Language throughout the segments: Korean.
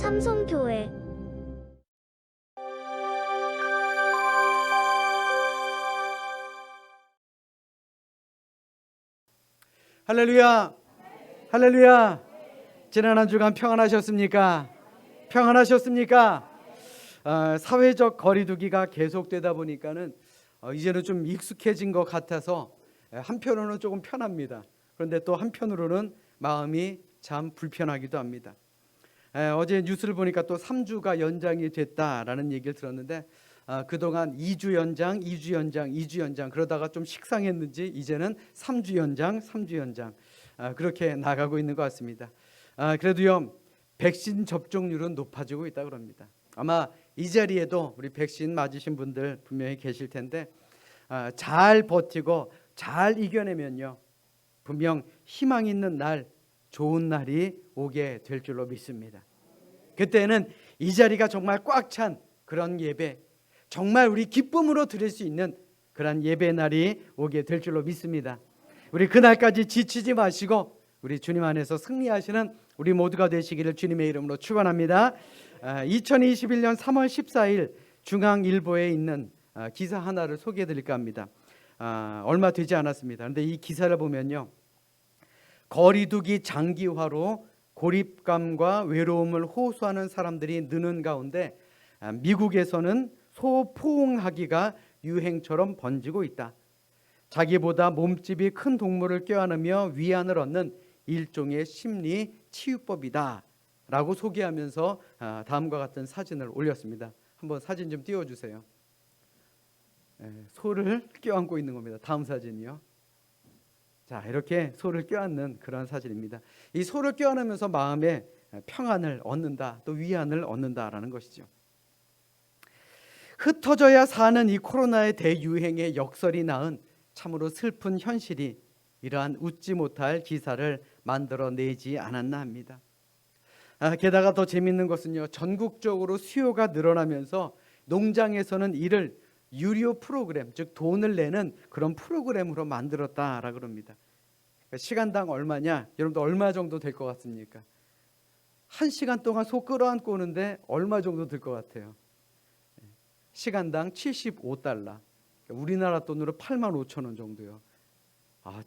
삼성교회 할렐루야, 할렐루야. 지난 한 주간 평안하셨습니까? 평안하셨습니까? 사회적 거리두기가 계속되다 보니까는 이제는 좀 익숙해진 것 같아서 한편으로는 조금 편합니다. 그런데 또 한편으로는 마음이 참 불편하기도 합니다. 어제 뉴스를 보니까 또 3주가 연장이 됐다라는 얘기를 들었는데 그동안 2주 연장, 2주 연장, 2주 연장 그러다가 좀 식상했는지 이제는 3주 연장, 3주 연장 그렇게 나가고 있는 것 같습니다. 그래도요 백신 접종률은 높아지고 있다 그럽니다. 아마 이 자리에도 우리 백신 맞으신 분들 분명히 계실 텐데 잘 버티고 잘 이겨내면요 분명 희망 있는 날, 좋은 날이 오게 될 줄로 믿습니다. 그때는 이 자리가 정말 꽉 찬 그런 예배, 정말 우리 기쁨으로 드릴 수 있는 그런 예배 날이 오게 될 줄로 믿습니다. 우리 그날까지 지치지 마시고 우리 주님 안에서 승리하시는 우리 모두가 되시기를 주님의 이름으로 축원합니다. 2021년 3월 14일 중앙일보에 있는 기사 하나를 소개해 드릴까 합니다. 얼마 되지 않았습니다. 그런데 이 기사를 보면요, 거리두기 장기화로 고립감과 외로움을 호소하는 사람들이 느는 가운데 미국에서는 소포옹하기가 유행처럼 번지고 있다. 자기보다 몸집이 큰 동물을 껴안으며 위안을 얻는 일종의 심리 치유법이다 라고 소개하면서 다음과 같은 사진을 올렸습니다. 한번 사진 좀 띄워주세요. 소를 껴안고 있는 겁니다. 다음 사진이요. 자, 이렇게 소를 껴안는 그런 사진입니다. 이 소를 껴안으면서 마음에 평안을 얻는다, 또 위안을 얻는다라는 것이죠. 흩어져야 사는 이 코로나의 대유행의 역설이 낳은 참으로 슬픈 현실이 이러한 웃지 못할 기사를 만들어내지 않았나 합니다. 게다가 더 재밌는 것은요, 전국적으로 수요가 늘어나면서 농장에서는 이를 유료 프로그램, 즉 돈을 내는 그런 프로그램으로 만들었다라고 그럽니다. 시간당 얼마냐? 여러분들 얼마 정도 될 것 같습니까? 1시간 동안 소 끌어안고 오는데 얼마 정도 들 것 같아요? 시간당 $75. 우리나라 돈으로 85,000원 정도요.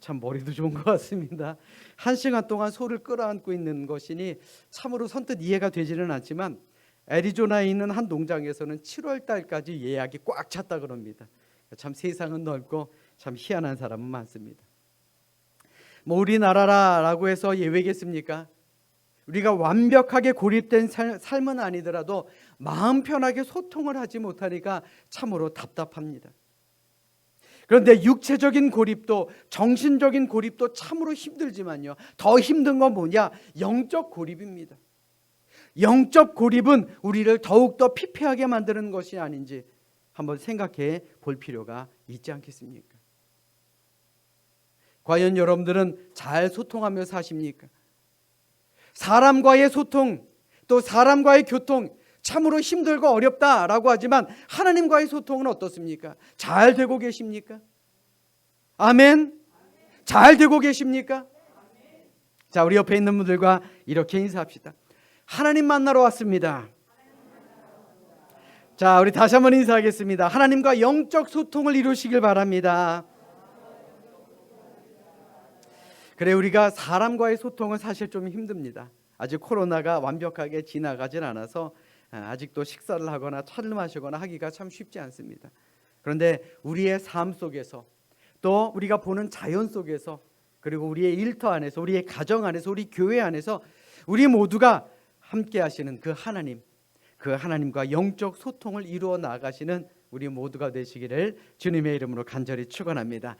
참 머리도 좋은 것 같습니다. 1시간 동안 소를 끌어안고 있는 것이니 참으로 선뜻 이해가 되지는 않지만 애리조나에 있는 한 농장에서는 7월 달까지 예약이 꽉 찼다 그럽니다. 참 세상은 넓고 참 희한한 사람은 많습니다. 뭐 우리나라라고 해서 예외겠습니까? 우리가 완벽하게 고립된 삶은 아니더라도 마음 편하게 소통을 하지 못하니까 참으로 답답합니다. 그런데 육체적인 고립도 정신적인 고립도 참으로 힘들지만요, 더 힘든 건 뭐냐? 영적 고립입니다. 영적 고립은 우리를 더욱더 피폐하게 만드는 것이 아닌지 한번 생각해 볼 필요가 있지 않겠습니까? 과연 여러분들은 잘 소통하며 사십니까? 사람과의 소통, 또 사람과의 교통 참으로 힘들고 어렵다라고 하지만 하나님과의 소통은 어떻습니까? 잘 되고 계십니까? 아멘. 잘 되고 계십니까? 자, 우리 옆에 있는 분들과 이렇게 인사합시다. 하나님 만나러 왔습니다. 자, 우리 다시 한번 인사하겠습니다. 하나님과 영적 소통을 이루시길 바랍니다. 그래, 우리가 사람과의 소통은 사실 좀 힘듭니다. 아직 코로나가 완벽하게 지나가진 않아서 아직도 식사를 하거나 차를 마시거나 하기가 참 쉽지 않습니다. 그런데 우리의 삶 속에서, 또 우리가 보는 자연 속에서, 그리고 우리의 일터 안에서, 우리의 가정 안에서, 우리 교회 안에서 우리 모두가 함께 하시는 그 하나님, 그 하나님과 영적 소통을 이루어 나가시는 우리 모두가 되시기를 주님의 이름으로 간절히 축원합니다.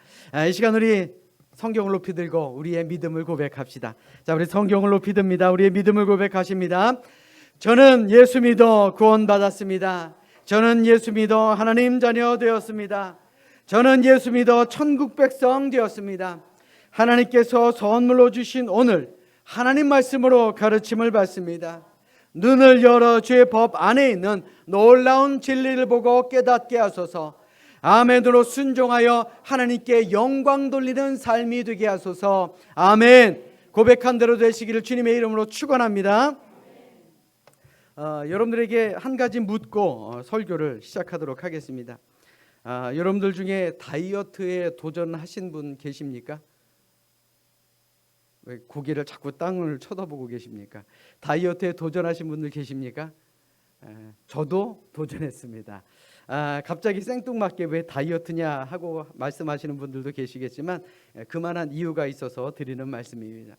이 시간 우리 성경을 높이 들고 우리의 믿음을 고백합시다. 자, 우리 성경을 높이 듭니다. 우리의 믿음을 고백하십니다. 저는 예수 믿어 구원받았습니다. 저는 예수 믿어 하나님 자녀 되었습니다. 저는 예수 믿어 천국 백성 되었습니다. 하나님께서 선물로 주신 오늘 하나님 말씀으로 가르침을 받습니다. 눈을 열어 주의 법 안에 있는 놀라운 진리를 보고 깨닫게 하소서. 아멘으로 순종하여 하나님께 영광 돌리는 삶이 되게 하소서. 아멘. 고백한 대로 되시기를 주님의 이름으로 축원합니다. 여러분들에게 한 가지 묻고 설교를 시작하도록 하겠습니다. 여러분들 중에 다이어트에 도전하신 분 계십니까? 왜 고개를 자꾸 땅을 쳐다보고 계십니까? 다이어트에 도전하신 분들 계십니까? 저도 도전했습니다. 갑자기 생뚱맞게 왜 다이어트냐 하고 말씀하시는 분들도 계시겠지만 그만한 이유가 있어서 드리는 말씀입니다.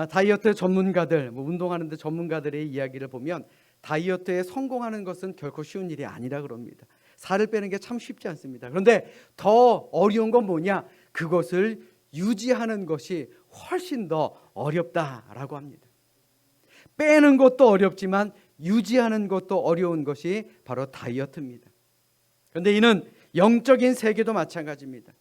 다이어트 전문가들, 운동하는데 전문가들의 이야기를 보면 다이어트에 성공하는 것은 결코 쉬운 일이 아니라 그럽니다. 살을 빼는 게 참 쉽지 않습니다. 그런데 더 어려운 건 뭐냐? 그것을 유지하는 것이 훨씬 더 어렵다라고 합니다. 빼는 것도 어렵지만 유지하는 것도 어려운 것이 바로 다이어트입니다. 그런데 이는 영적인 세계도 마찬가지입니다.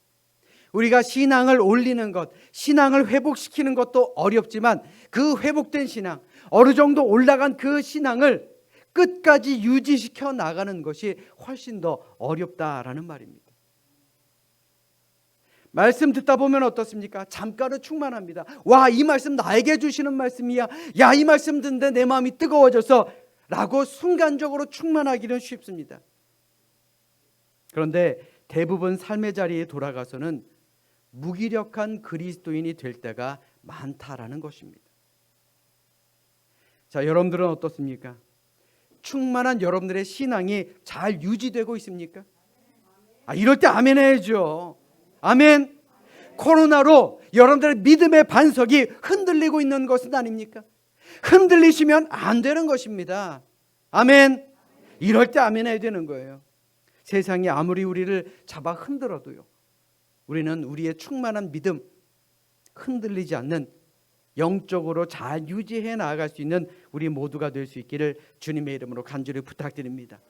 우리가 신앙을 올리는 것, 신앙을 회복시키는 것도 어렵지만 그 회복된 신앙, 어느 정도 올라간 그 신앙을 끝까지 유지시켜 나가는 것이 훨씬 더 어렵다라는 말입니다. 말씀 듣다 보면 어떻습니까? 잠깐은 충만합니다. 와, 이 말씀 나에게 주시는 말씀이야. 야, 이 말씀 듣는데 내 마음이 뜨거워져서 라고 순간적으로 충만하기는 쉽습니다. 그런데 대부분 삶의 자리에 돌아가서는 무기력한 그리스도인이 될 때가 많다라는 것입니다. 자, 여러분들은 어떻습니까? 충만한 여러분들의 신앙이 잘 유지되고 있습니까? 이럴 때 아멘 해야죠. 아멘. 코로나로 여러분들의 믿음의 반석이 흔들리고 있는 것은 아닙니까? 흔들리시면 안 되는 것입니다. 아멘. 이럴 때 아멘 해야 되는 거예요. 세상이 아무리 우리를 잡아 흔들어도요, 우리는 우리의 충만한 믿음, 흔들리지 않는 영적으로 잘 유지해 나아갈 수 있는 우리 모두가 될 수 있기를 주님의 이름으로 간절히 부탁드립니다.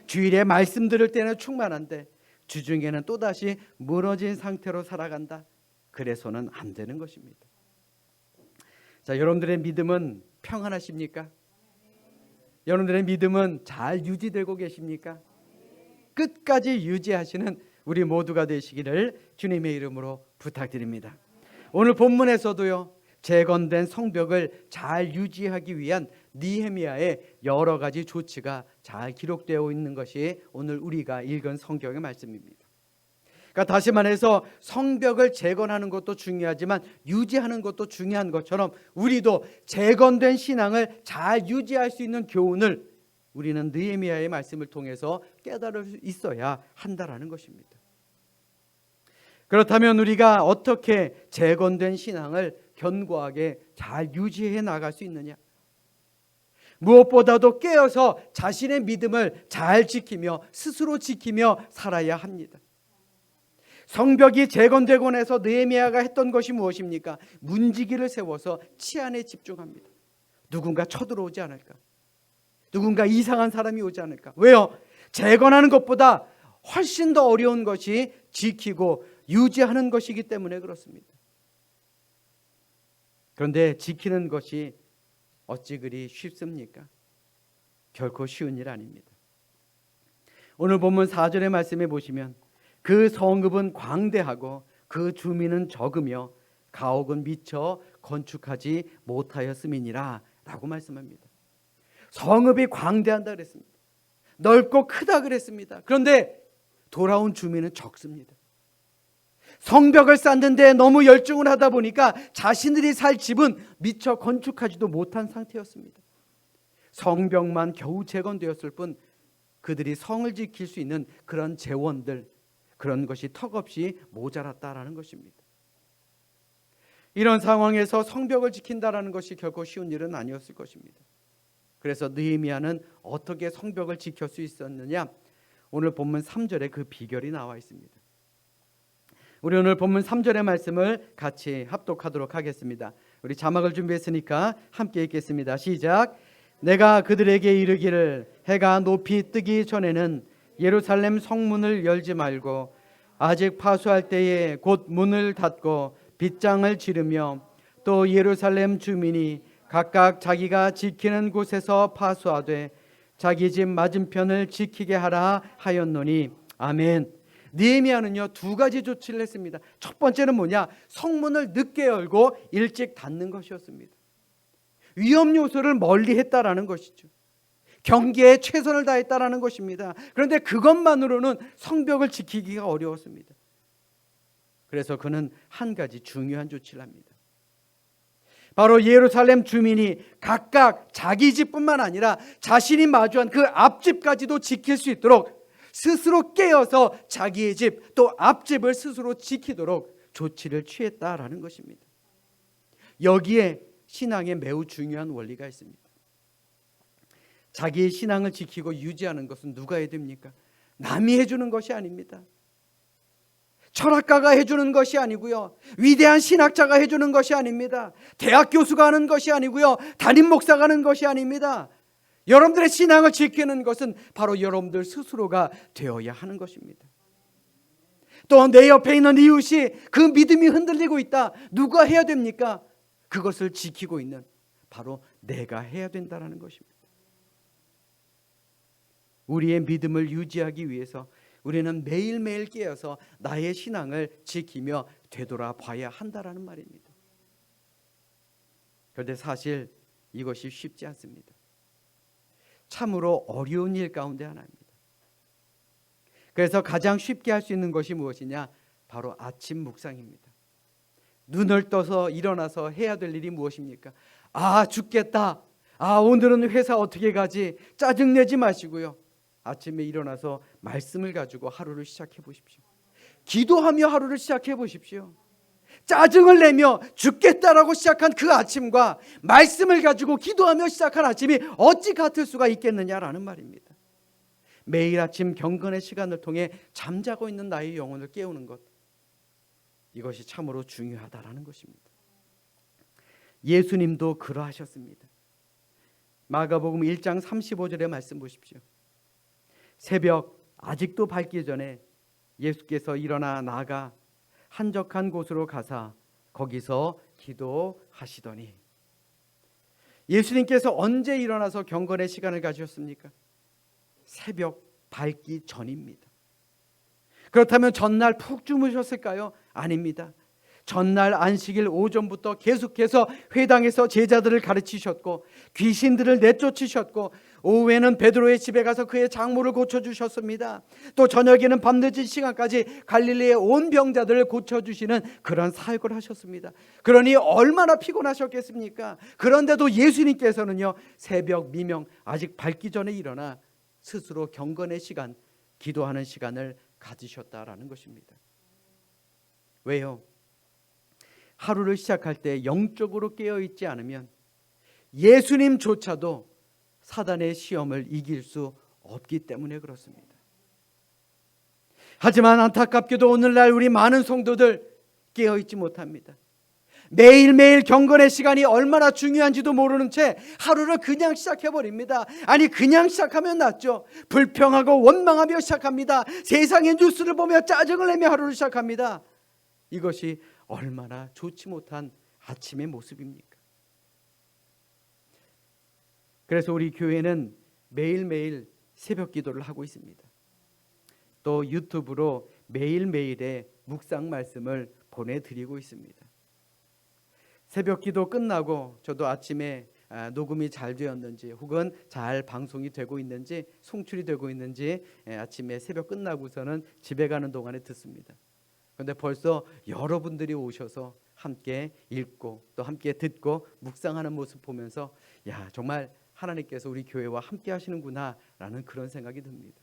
주일에 말씀 들을 때는 충만한데 주중에는 또다시 무너진 상태로 살아간다. 그래서는 안 되는 것입니다. 자, 여러분들의 믿음은 평안하십니까? 여러분들의 믿음은 잘 유지되고 계십니까? 끝까지 유지하시는 우리 모두가 되시기를 주님의 이름으로 부탁드립니다. 오늘 본문에서도요, 재건된 성벽을 잘 유지하기 위한 느헤미야의 여러 가지 조치가 잘 기록되어 있는 것이 오늘 우리가 읽은 성경의 말씀입니다. 그러니까 다시 말해서 성벽을 재건하는 것도 중요하지만 유지하는 것도 중요한 것처럼 우리도 재건된 신앙을 잘 유지할 수 있는 교훈을 우리는 느헤미야의 말씀을 통해서 깨달을 수 있어야 한다라는 것입니다. 그렇다면 우리가 어떻게 재건된 신앙을 견고하게 잘 유지해 나갈 수 있느냐? 무엇보다도 깨어서 자신의 믿음을 잘 지키며 스스로 지키며 살아야 합니다. 성벽이 재건되고 나서 느헤미야가 했던 것이 무엇입니까? 문지기를 세워서 치안에 집중합니다. 누군가 쳐들어오지 않을까? 누군가 이상한 사람이 오지 않을까? 왜요? 재건하는 것보다 훨씬 더 어려운 것이 지키고 유지하는 것이기 때문에 그렇습니다. 그런데 지키는 것이 어찌 그리 쉽습니까? 결코 쉬운 일 아닙니다. 오늘 본문 4절의 말씀에 보시면 그 성읍은 광대하고 그 주민은 적으며 가옥은 미처 건축하지 못하였음이니라 라고 말씀합니다. 성읍이 광대한다 그랬습니다. 넓고 크다 그랬습니다. 그런데 돌아온 주민은 적습니다. 성벽을 쌓는데 너무 열중을 하다 보니까 자신들이 살 집은 미처 건축하지도 못한 상태였습니다. 성벽만 겨우 재건되었을 뿐 그들이 성을 지킬 수 있는 그런 재원들, 그런 것이 턱없이 모자랐다라는 것입니다. 이런 상황에서 성벽을 지킨다라는 것이 결코 쉬운 일은 아니었을 것입니다. 그래서 느헤미야는 어떻게 성벽을 지킬 수 있었느냐? 오늘 본문 3절에 그 비결이 나와 있습니다. 우리 오늘 본문 3절의 말씀을 같이 합독하도록 하겠습니다. 우리 자막을 준비했으니까 함께 읽겠습니다. 시작. 내가 그들에게 이르기를 해가 높이 뜨기 전에는 예루살렘 성문을 열지 말고 아직 파수할 때에 곧 문을 닫고 빗장을 지르며 또 예루살렘 주민이 각각 자기가 지키는 곳에서 파수하되 자기 집 맞은편을 지키게 하라 하였노니 아멘. 느헤미야는요, 두 가지 조치를 했습니다. 첫 번째는 뭐냐? 성문을 늦게 열고 일찍 닫는 것이었습니다. 위험 요소를 멀리 했다라는 것이죠. 경계에 최선을 다했다라는 것입니다. 그런데 그것만으로는 성벽을 지키기가 어려웠습니다. 그래서 그는 한 가지 중요한 조치를 합니다. 바로 예루살렘 주민이 각각 자기 집뿐만 아니라 자신이 마주한 그 앞집까지도 지킬 수 있도록 스스로 깨어서 자기의 집 또 앞집을 스스로 지키도록 조치를 취했다라는 것입니다. 여기에 신앙에 매우 중요한 원리가 있습니다. 자기의 신앙을 지키고 유지하는 것은 누가 해야 됩니까? 남이 해주는 것이 아닙니다. 철학가가 해주는 것이 아니고요, 위대한 신학자가 해주는 것이 아닙니다. 대학 교수가 하는 것이 아니고요, 담임 목사가 하는 것이 아닙니다. 여러분들의 신앙을 지키는 것은 바로 여러분들 스스로가 되어야 하는 것입니다. 또 내 옆에 있는 이웃이 그 믿음이 흔들리고 있다. 누가 해야 됩니까? 그것을 지키고 있는 바로 내가 해야 된다는 것입니다. 우리의 믿음을 유지하기 위해서 우리는 매일매일 깨어서 나의 신앙을 지키며 되돌아봐야 한다라는 말입니다. 그런데 사실 이것이 쉽지 않습니다. 참으로 어려운 일 가운데 하나입니다. 그래서 가장 쉽게 할 수 있는 것이 무엇이냐? 바로 아침 묵상입니다. 눈을 떠서 일어나서 해야 될 일이 무엇입니까? 죽겠다. 오늘은 회사 어떻게 가지? 짜증내지 마시고요, 아침에 일어나서 말씀을 가지고 하루를 시작해 보십시오. 기도하며 하루를 시작해 보십시오. 짜증을 내며 죽겠다라고 시작한 그 아침과 말씀을 가지고 기도하며 시작한 아침이 어찌 같을 수가 있겠느냐라는 말입니다. 매일 아침 경건의 시간을 통해 잠자고 있는 나의 영혼을 깨우는 것, 이것이 참으로 중요하다라는 것입니다. 예수님도 그러하셨습니다. 마가복음 1장 35절의 말씀 보십시오. 새벽 아직도 밝기 전에 예수께서 일어나 나가 한적한 곳으로 가사 거기서 기도하시더니. 예수님께서 언제 일어나서 경건의 시간을 가지셨습니까? 새벽 밝기 전입니다. 그렇다면 전날 푹 주무셨을까요? 아닙니다. 전날 안식일 오전부터 계속해서 회당에서 제자들을 가르치셨고 귀신들을 내쫓으셨고 오후에는 베드로의 집에 가서 그의 장모를 고쳐주셨습니다. 또 저녁에는 밤늦은 시간까지 갈릴리의 온 병자들을 고쳐주시는 그런 사역을 하셨습니다. 그러니 얼마나 피곤하셨겠습니까? 그런데도 예수님께서는요, 새벽 미명 아직 밝기 전에 일어나 스스로 경건의 시간, 기도하는 시간을 가지셨다라는 것입니다. 왜요? 하루를 시작할 때 영적으로 깨어있지 않으면 예수님조차도 사단의 시험을 이길 수 없기 때문에 그렇습니다. 하지만 안타깝게도 오늘날 우리 많은 성도들 깨어있지 못합니다. 매일매일 경건의 시간이 얼마나 중요한지도 모르는 채 하루를 그냥 시작해버립니다. 아니, 그냥 시작하면 낫죠. 불평하고 원망하며 시작합니다. 세상의 뉴스를 보며 짜증을 내며 하루를 시작합니다. 이것이 얼마나 좋지 못한 아침의 모습입니까? 그래서 우리 교회는 매일매일 새벽 기도를 하고 있습니다. 또 유튜브로 매일매일의 묵상 말씀을 보내드리고 있습니다. 새벽 기도 끝나고 저도 아침에 녹음이 잘 되었는지 혹은 잘 방송이 되고 있는지 송출이 되고 있는지 아침에 새벽 끝나고서는 집에 가는 동안에 듣습니다. 그런데 벌써 여러분들이 오셔서 함께 읽고 또 함께 듣고 묵상하는 모습 보면서 정말 하나님께서 우리 교회와 함께 하시는구나 라는 그런 생각이 듭니다.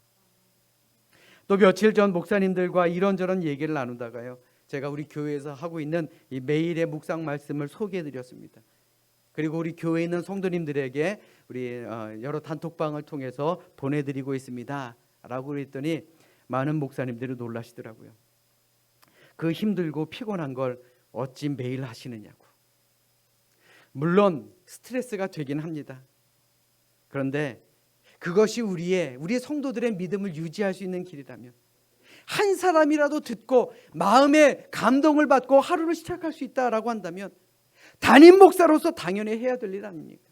또 며칠 전 목사님들과 이런저런 얘기를 나누다가요, 제가 우리 교회에서 하고 있는 이 매일의 묵상 말씀을 소개해드렸습니다. 그리고 우리 교회에 있는 성도님들에게 우리 여러 단톡방을 통해서 보내드리고 있습니다 라고 그랬더니 많은 목사님들이 놀라시더라고요. 그 힘들고 피곤한 걸 어찌 매일 하시느냐고. 물론 스트레스가 되긴 합니다. 그런데 그것이 우리의 성도들의 믿음을 유지할 수 있는 길이라면, 한 사람이라도 듣고 마음에 감동을 받고 하루를 시작할 수 있다라고 한다면 담임 목사로서 당연히 해야 될 일 아닙니까?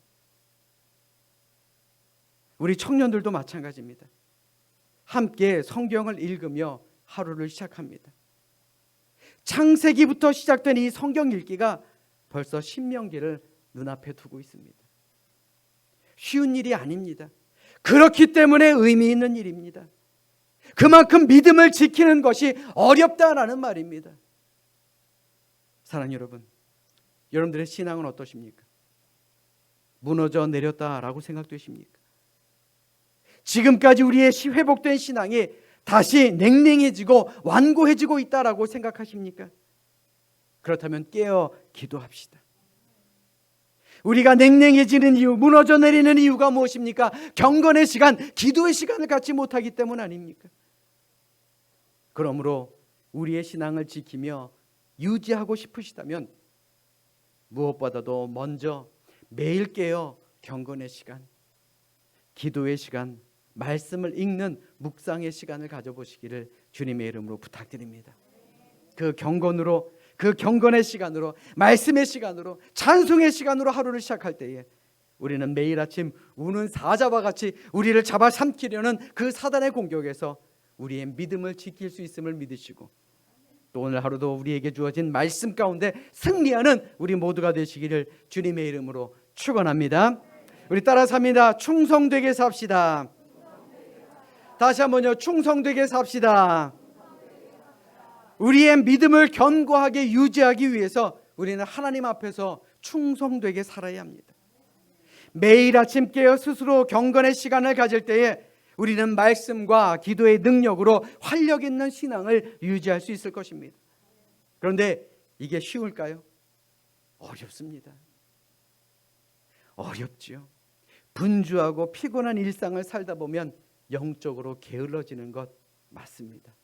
우리 청년들도 마찬가지입니다. 함께 성경을 읽으며 하루를 시작합니다. 창세기부터 시작된 이 성경 읽기가 벌써 신명기를 눈앞에 두고 있습니다. 쉬운 일이 아닙니다. 그렇기 때문에 의미 있는 일입니다. 그만큼 믿음을 지키는 것이 어렵다라는 말입니다. 사랑하는 여러분, 여러분들의 신앙은 어떠십니까? 무너져 내렸다라고 생각되십니까? 지금까지 우리의 회복된 신앙이 다시 냉랭해지고 완고해지고 있다라고 생각하십니까? 그렇다면 깨어 기도합시다. 우리가 냉랭해지는 이유, 무너져 내리는 이유가 무엇입니까? 경건의 시간, 기도의 시간을 갖지 못하기 때문 아닙니까? 그러므로 우리의 신앙을 지키며 유지하고 싶으시다면 무엇보다도 먼저 매일 깨어 경건의 시간, 기도의 시간, 말씀을 읽는 묵상의 시간을 가져보시기를 주님의 이름으로 부탁드립니다. 그 경건의 시간으로, 말씀의 시간으로, 찬송의 시간으로 하루를 시작할 때에 우리는 매일 아침 우는 사자와 같이 우리를 잡아삼키려는 그 사단의 공격에서 우리의 믿음을 지킬 수 있음을 믿으시고, 또 오늘 하루도 우리에게 주어진 말씀 가운데 승리하는 우리 모두가 되시기를 주님의 이름으로 축원합니다. 우리 따라서 합니다. 충성되게 삽시다. 다시 한번요. 충성되게 삽시다. 우리의 믿음을 견고하게 유지하기 위해서 우리는 하나님 앞에서 충성되게 살아야 합니다. 매일 아침 깨어 스스로 경건의 시간을 가질 때에 우리는 말씀과 기도의 능력으로 활력 있는 신앙을 유지할 수 있을 것입니다. 그런데 이게 쉬울까요? 어렵습니다. 어렵지요. 분주하고 피곤한 일상을 살다 보면 영적으로 게을러지는 것 맞습니다.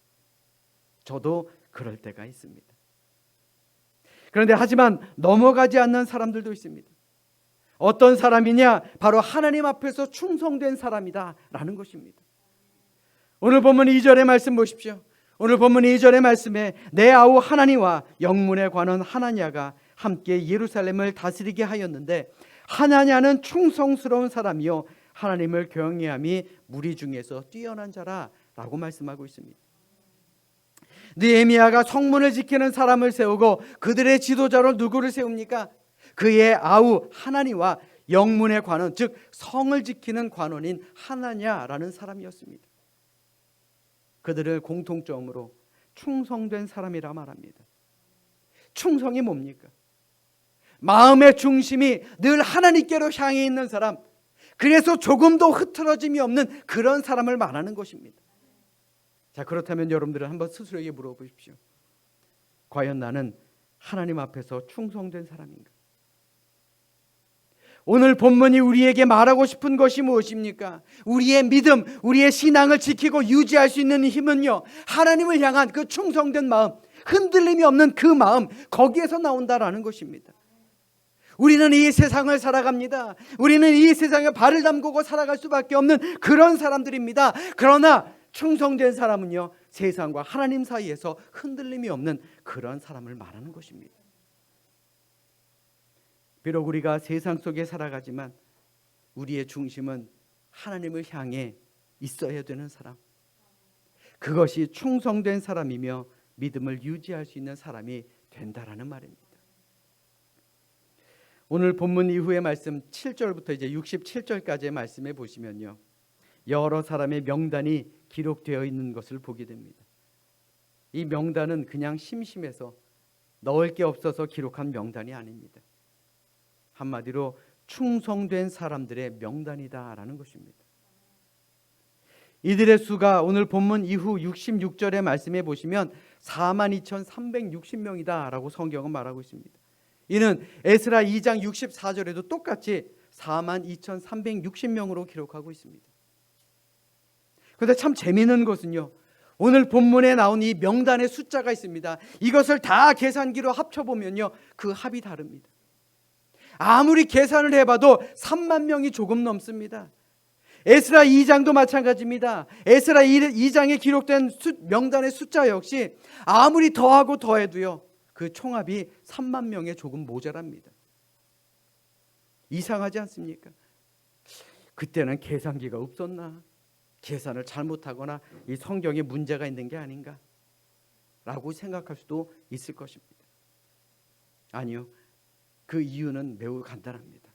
저도 그럴 때가 있습니다. 그런데 하지만 넘어가지 않는 사람들도 있습니다. 어떤 사람이냐? 바로 하나님 앞에서 충성된 사람이다 라는 것입니다. 오늘 본문 2절의 말씀 보십시오. 오늘 본문 2절의 말씀에 내 아우 하나니와 영문에 관한 하나냐가 함께 예루살렘을 다스리게 하였는데 하나냐는 충성스러운 사람이요 하나님을 경외함이 무리 중에서 뛰어난 자라 라고 말씀하고 있습니다. 느헤미야가 성문을 지키는 사람을 세우고 그들의 지도자로 누구를 세웁니까? 그의 아우 하나니와 영문의 관원, 즉 성을 지키는 관원인 하나냐라는 사람이었습니다. 그들을 공통점으로 충성된 사람이라 말합니다. 충성이 뭡니까? 마음의 중심이 늘 하나님께로 향해 있는 사람, 그래서 조금도 흐트러짐이 없는 그런 사람을 말하는 것입니다. 자, 그렇다면 여러분들은 한번 스스로에게 물어보십시오. 과연 나는 하나님 앞에서 충성된 사람인가? 오늘 본문이 우리에게 말하고 싶은 것이 무엇입니까? 우리의 믿음, 우리의 신앙을 지키고 유지할 수 있는 힘은요, 하나님을 향한 그 충성된 마음, 흔들림이 없는 그 마음, 거기에서 나온다라는 것입니다. 우리는 이 세상을 살아갑니다. 우리는 이 세상에 발을 담그고 살아갈 수밖에 없는 그런 사람들입니다. 그러나 충성된 사람은요, 세상과 하나님 사이에서 흔들림이 없는 그런 사람을 말하는 것입니다. 비록 우리가 세상 속에 살아가지만 우리의 중심은 하나님을 향해 있어야 되는 사람, 그것이 충성된 사람이며 믿음을 유지할 수 있는 사람이 된다라는 말입니다. 오늘 본문 이후의 말씀 7절부터 이제 67절까지의 말씀에 보시면요, 여러 사람의 명단이 기록되어 있는 것을 보게 됩니다. 이 명단은 그냥 심심해서 넣을 게 없어서 기록한 명단이 아닙니다. 한마디로 충성된 사람들의 명단이다라는 것입니다. 이들의 수가 오늘 본문 이후 66절의 말씀에 보시면 42,360명이다 라고 성경은 말하고 있습니다. 이는 에스라 2장 64절에도 똑같이 42,360명으로 기록하고 있습니다. 그런데 참 재미있는 것은요, 오늘 본문에 나온 이 명단의 숫자가 있습니다. 이것을 다 계산기로 합쳐보면요, 그 합이 다릅니다. 아무리 계산을 해봐도 3만 명이 조금 넘습니다. 에스라 2장도 마찬가지입니다. 에스라 2장에 기록된 명단의 숫자 역시 아무리 더하고 더해도요, 그 총합이 3만 명에 조금 모자랍니다. 이상하지 않습니까? 그때는 계산기가 없었나? 계산을 잘못하거나 이 성경에 문제가 있는 게 아닌가? 라고 생각할 수도 있을 것입니다. 아니요, 그 이유는 매우 간단합니다.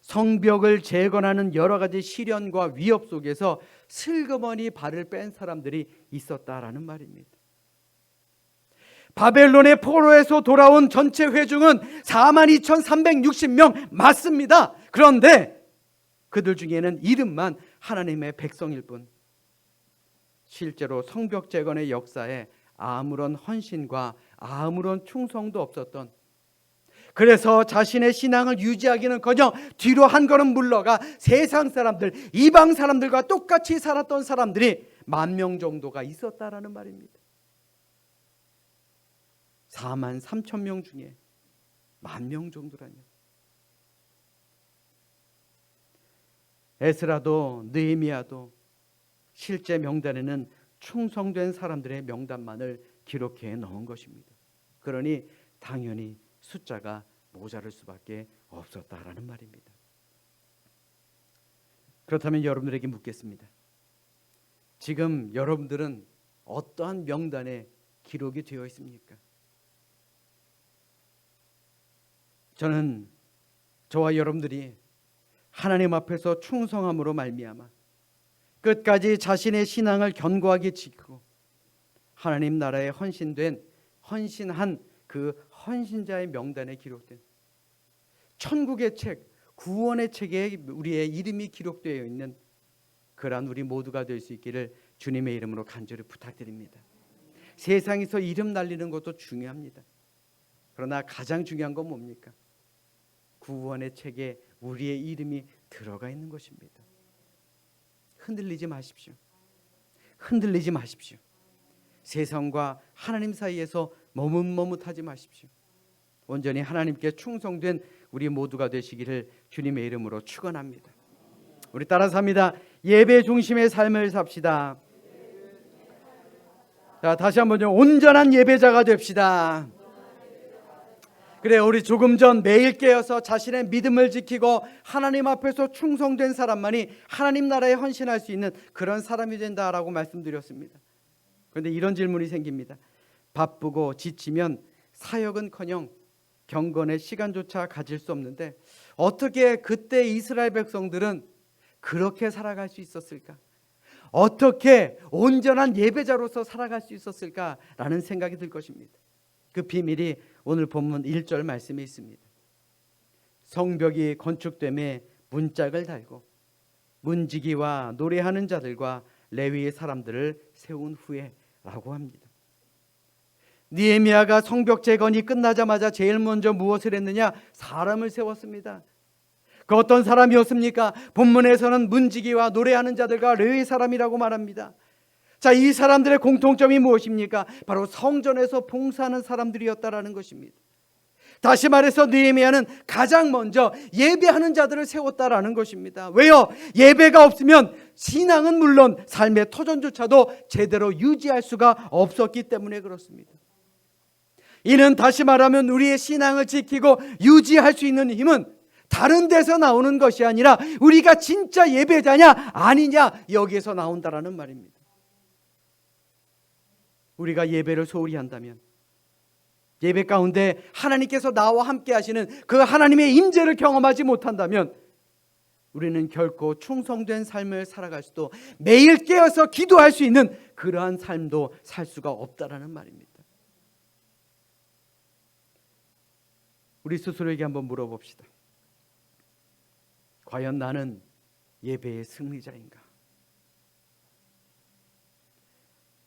성벽을 재건하는 여러 가지 시련과 위협 속에서 슬그머니 발을 뺀 사람들이 있었다라는 말입니다. 바벨론의 포로에서 돌아온 전체 회중은 42,360명 맞습니다. 그런데 그들 중에는 이름만 하나님의 백성일 뿐, 실제로 성벽 재건의 역사에 아무런 헌신과 아무런 충성도 없었던, 그래서 자신의 신앙을 유지하기는커녕 뒤로 한 걸음 물러가 세상 사람들, 이방 사람들과 똑같이 살았던 사람들이 10,000명 정도가 있었다라는 말입니다. 43,000명 중에 10,000명 정도라뇨. 에스라도 느헤미야도 실제 명단에는 충성된 사람들의 명단만을 기록해 넣은 것입니다. 그러니 당연히 숫자가 모자랄 수밖에 없었다라는 말입니다. 그렇다면 여러분들에게 묻겠습니다. 지금 여러분들은 어떠한 명단에 기록이 되어 있습니까? 저는 저와 여러분들이 하나님 앞에서 충성함으로 말미암아 끝까지 자신의 신앙을 견고하게 지키고 하나님 나라에 헌신한 그 헌신자의 명단에 기록된 천국의 책, 구원의 책에 우리의 이름이 기록되어 있는 그러한 우리 모두가 될 수 있기를 주님의 이름으로 간절히 부탁드립니다. 세상에서 이름 날리는 것도 중요합니다. 그러나 가장 중요한 건 뭡니까? 구원의 책에 우리의 이름이 들어가 있는 것입니다. 흔들리지 마십시오. 흔들리지 마십시오. 세상과 하나님 사이에서 머뭇머뭇하지 마십시오. 온전히 하나님께 충성된 우리 모두가 되시기를 주님의 이름으로 축원합니다. 우리 따라서 합니다. 예배 중심의 삶을 삽시다. 자, 다시 한번요. 온전한 예배자가 됩시다. 그래, 우리 조금 전 매일 깨어서 자신의 믿음을 지키고 하나님 앞에서 충성된 사람만이 하나님 나라에 헌신할 수 있는 그런 사람이 된다라고 말씀드렸습니다. 그런데 이런 질문이 생깁니다. 바쁘고 지치면 사역은커녕 경건의 시간조차 가질 수 없는데 어떻게 그때 이스라엘 백성들은 그렇게 살아갈 수 있었을까? 어떻게 온전한 예배자로서 살아갈 수 있었을까라는 생각이 들 것입니다. 그 비밀이 오늘 본문 1절 말씀에 있습니다. 성벽이 건축됨에 문짝을 달고 문지기와 노래하는 자들과 레위의 사람들을 세운 후에 라고 합니다. 느헤미야가 성벽 재건이 끝나자마자 제일 먼저 무엇을 했느냐? 사람을 세웠습니다. 그 어떤 사람이었습니까? 본문에서는 문지기와 노래하는 자들과 레위 사람이라고 말합니다. 자, 이 사람들의 공통점이 무엇입니까? 바로 성전에서 봉사하는 사람들이었다라는 것입니다. 다시 말해서 느헤미야는 가장 먼저 예배하는 자들을 세웠다라는 것입니다. 왜요? 예배가 없으면 신앙은 물론 삶의 터전조차도 제대로 유지할 수가 없었기 때문에 그렇습니다. 이는 다시 말하면 우리의 신앙을 지키고 유지할 수 있는 힘은 다른 데서 나오는 것이 아니라 우리가 진짜 예배자냐 아니냐 여기에서 나온다라는 말입니다. 우리가 예배를 소홀히 한다면, 예배 가운데 하나님께서 나와 함께 하시는 그 하나님의 임재를 경험하지 못한다면 우리는 결코 충성된 삶을 살아갈 수도, 매일 깨어서 기도할 수 있는 그러한 삶도 살 수가 없다라는 말입니다. 우리 스스로에게 한번 물어봅시다. 과연 나는 예배의 승리자인가?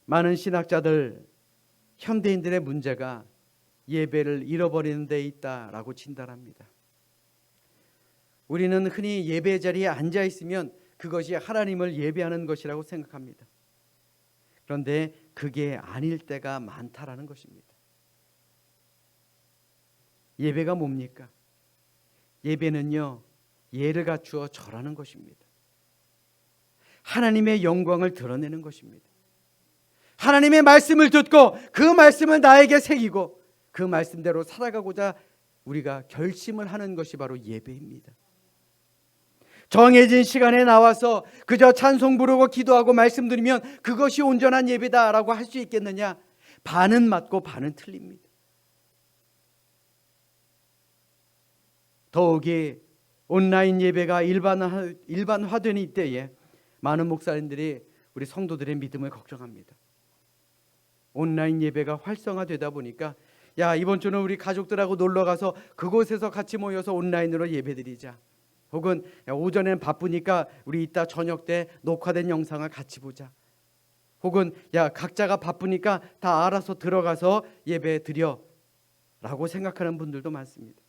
많은 신학자들, 현대인들의 문제가 예배를 잃어버리는 데 있다라고 진단합니다. 우리는 흔히 예배 자리에 앉아 있으면 그것이 하나님을 예배하는 것이라고 생각합니다. 그런데 그게 아닐 때가 많다라는 것입니다. 예배가 뭡니까? 예배는요, 예를 갖추어 절하는 것입니다. 하나님의 영광을 드러내는 것입니다. 하나님의 말씀을 듣고 그 말씀을 나에게 새기고 그 말씀대로 살아가고자 우리가 결심을 하는 것이 바로 예배입니다. 정해진 시간에 나와서 그저 찬송 부르고 기도하고 말씀드리면 그것이 온전한 예배다라고 할 수 있겠느냐? 반은 맞고 반은 틀립니다. 더욱이 온라인 예배가 일반화된 이때에 많은 목사님들이 우리 성도들의 믿음을 걱정합니다. 온라인 예배가 활성화되다 보니까 야, 이번 주는 우리 가족들하고 놀러 가서 그곳에서 같이 모여서 온라인으로 예배드리자. 혹은 야, 오전엔 바쁘니까 우리 이따 저녁 때 녹화된 영상을 같이 보자. 혹은 야, 각자가 바쁘니까 다 알아서 들어가서 예배 드려 라고 생각하는 분들도 많습니다.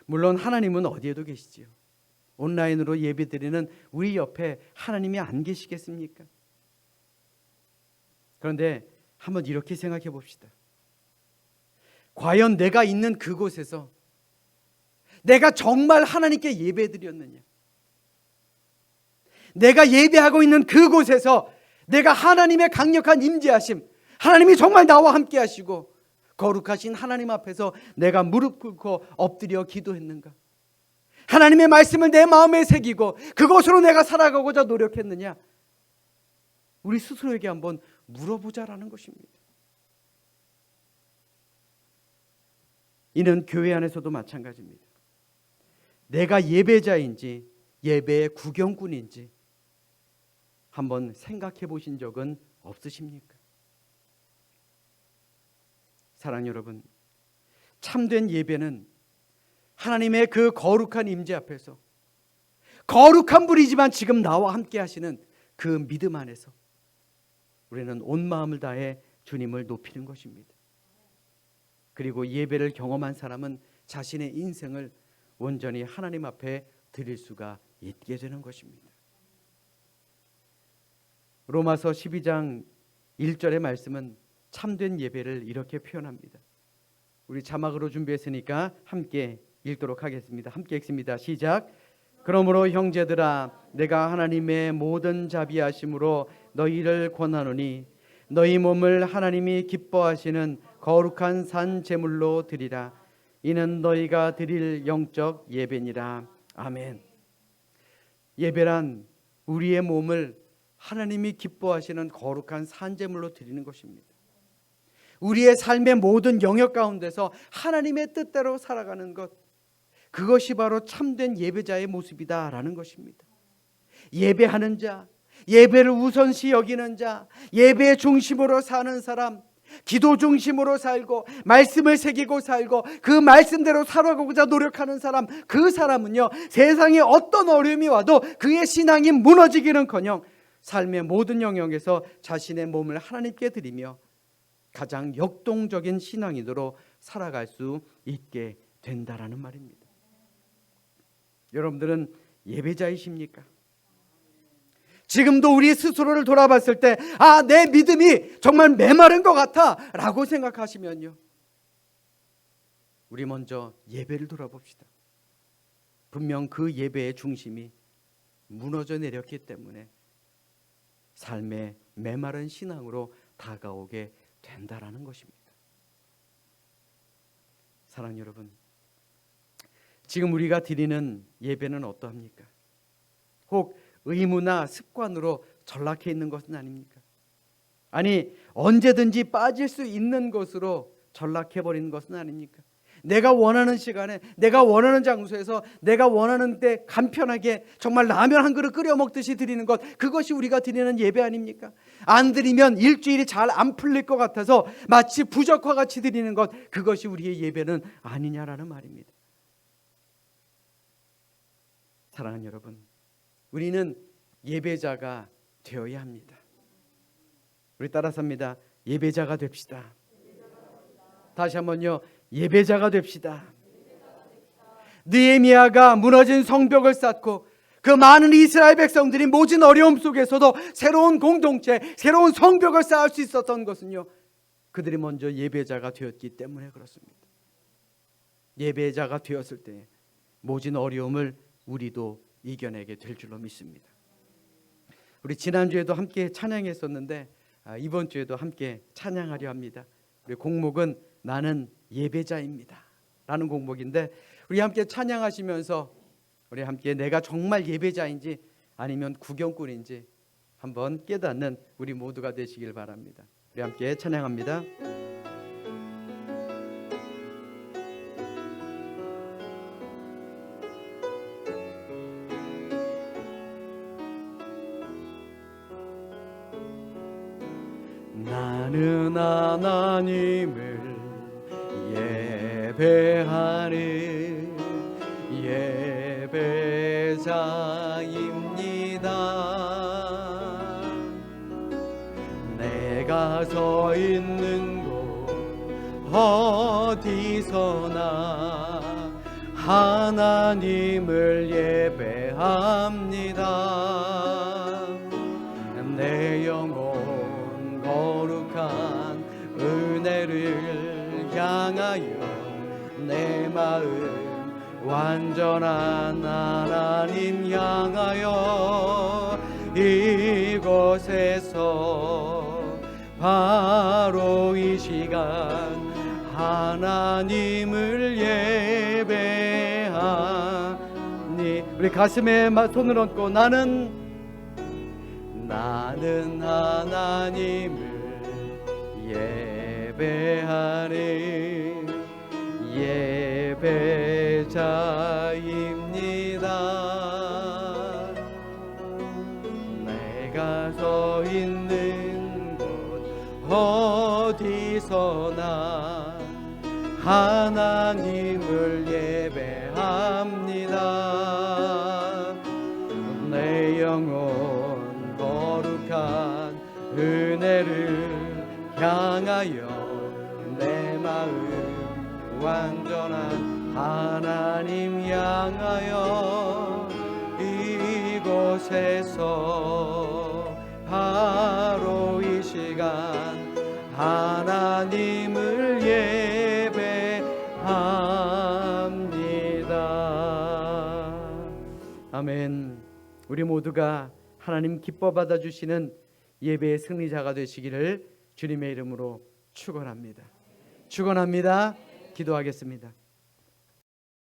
물론 하나님은 어디에도 계시지요. 온라인으로 예배 드리는 우리 옆에 하나님이 안 계시겠습니까? 그런데 한번 이렇게 생각해 봅시다. 과연 내가 있는 그곳에서 내가 정말 하나님께 예배 드렸느냐? 내가 예배하고 있는 그곳에서 내가 하나님의 강력한 임재하심, 하나님이 정말 나와 함께 하시고 거룩하신 하나님 앞에서 내가 무릎 꿇고 엎드려 기도했는가? 하나님의 말씀을 내 마음에 새기고 그것으로 내가 살아가고자 노력했느냐? 우리 스스로에게 한번 물어보자라는 것입니다. 이는 교회 안에서도 마찬가지입니다. 내가 예배자인지 예배의 구경꾼인지 한번 생각해 보신 적은 없으십니까? 사랑하는 여러분, 참된 예배는 하나님의 그 거룩한 임재 앞에서 거룩한 분이지만 지금 나와 함께 하시는 그 믿음 안에서 우리는 온 마음을 다해 주님을 높이는 것입니다. 그리고 예배를 경험한 사람은 자신의 인생을 온전히 하나님 앞에 드릴 수가 있게 되는 것입니다. 로마서 12장 1절의 말씀은 참된 예배를 이렇게 표현합니다. 우리 자막으로 준비했으니까 함께 읽도록 하겠습니다. 함께 읽습니다. 시작. 그러므로 형제들아, 내가 하나님의 모든 자비하심으로 너희를 권하노니 너희 몸을 하나님이 기뻐하시는 거룩한 산 제물로 드리라. 이는 너희가 드릴 영적 예배니라. 아멘. 예배란 우리의 몸을 하나님이 기뻐하시는 거룩한 산 제물로 드리는 것입니다. 우리의 삶의 모든 영역 가운데서 하나님의 뜻대로 살아가는 것, 그것이 바로 참된 예배자의 모습이다라는 것입니다. 예배하는 자, 예배를 우선시 여기는 자, 예배의 중심으로 사는 사람, 기도 중심으로 살고 말씀을 새기고 살고 그 말씀대로 살아가고자 노력하는 사람, 그 사람은요, 세상에 어떤 어려움이 와도 그의 신앙이 무너지기는커녕 삶의 모든 영역에서 자신의 몸을 하나님께 드리며 가장 역동적인 신앙인으로 살아갈 수 있게 된다라는 말입니다. 여러분들은 예배자이십니까? 지금도 우리 스스로를 돌아봤을 때 내 믿음이 정말 메마른 것 같아 라고 생각하시면요, 우리 먼저 예배를 돌아봅시다. 분명 그 예배의 중심이 무너져 내렸기 때문에 삶의 메마른 신앙으로 다가오게 된다라는 것입니다. 사랑하는 여러분, 지금 우리가 드리는 예배는 어떠합니까? 혹 의무나 습관으로 전락해 있는 것은 아닙니까? 아니, 언제든지 빠질 수 있는 것으로 전락해 버리는 것은 아닙니까? 내가 원하는 시간에, 내가 원하는 장소에서, 내가 원하는 때 간편하게 정말 라면 한 그릇 끓여 먹듯이 드리는 것, 그것이 우리가 드리는 예배 아닙니까? 안 드리면 일주일이 잘 안 풀릴 것 같아서 마치 부적과 같이 드리는 것, 그것이 우리의 예배는 아니냐라는 말입니다. 사랑하는 여러분, 우리는 예배자가 되어야 합니다. 우리 따라서 합니다. 예배자가 됩시다. 다시 한번요, 예배자가 됩시다. 느헤미야가 무너진 성벽을 쌓고 그 많은 이스라엘 백성들이 모진 어려움 속에서도 새로운 공동체, 새로운 성벽을 쌓을 수 있었던 것은요, 그들이 먼저 예배자가 되었기 때문에 그렇습니다. 예배자가 되었을 때 모진 어려움을 우리도 이겨내게 될 줄로 믿습니다. 우리 지난주에도 함께 찬양했었는데 이번 주에도 함께 찬양하려 합니다. 우리 곡목은 나는 예배자입니다 라는 곡목인데, 우리 함께 찬양하시면서 우리 함께 내가 정말 예배자인지 아니면 구경꾼인지 한번 깨닫는 우리 모두가 되시길 바랍니다. 우리 함께 찬양합니다. 나는 하나님을 예배하는 예배자입니다. 내가 서 있는 곳 어디서나 하나님을 예배합니다. 내 영혼 거룩한 은혜를 향하여 내 마음 완전한 하나님 향하여 이곳에서 바로 이 시간 하나님을 예배하니 우리 가슴에 손을 얹고 나는 하나님을 예배하는 예배자입니다. 내가 서 있는 곳 어디서나 하나님을 예배합니다. 내 영혼 거룩한 은혜를 향하여 내 마음 완전한 하나님 향하여 이곳에서 바로 이 시간 하나님을 예배합니다. 아멘. 우리 모두가 하나님 기뻐 받아주시는 예배의 승리자가 되시기를 주님의 이름으로 축원합니다. 축원합니다. 기도하겠습니다.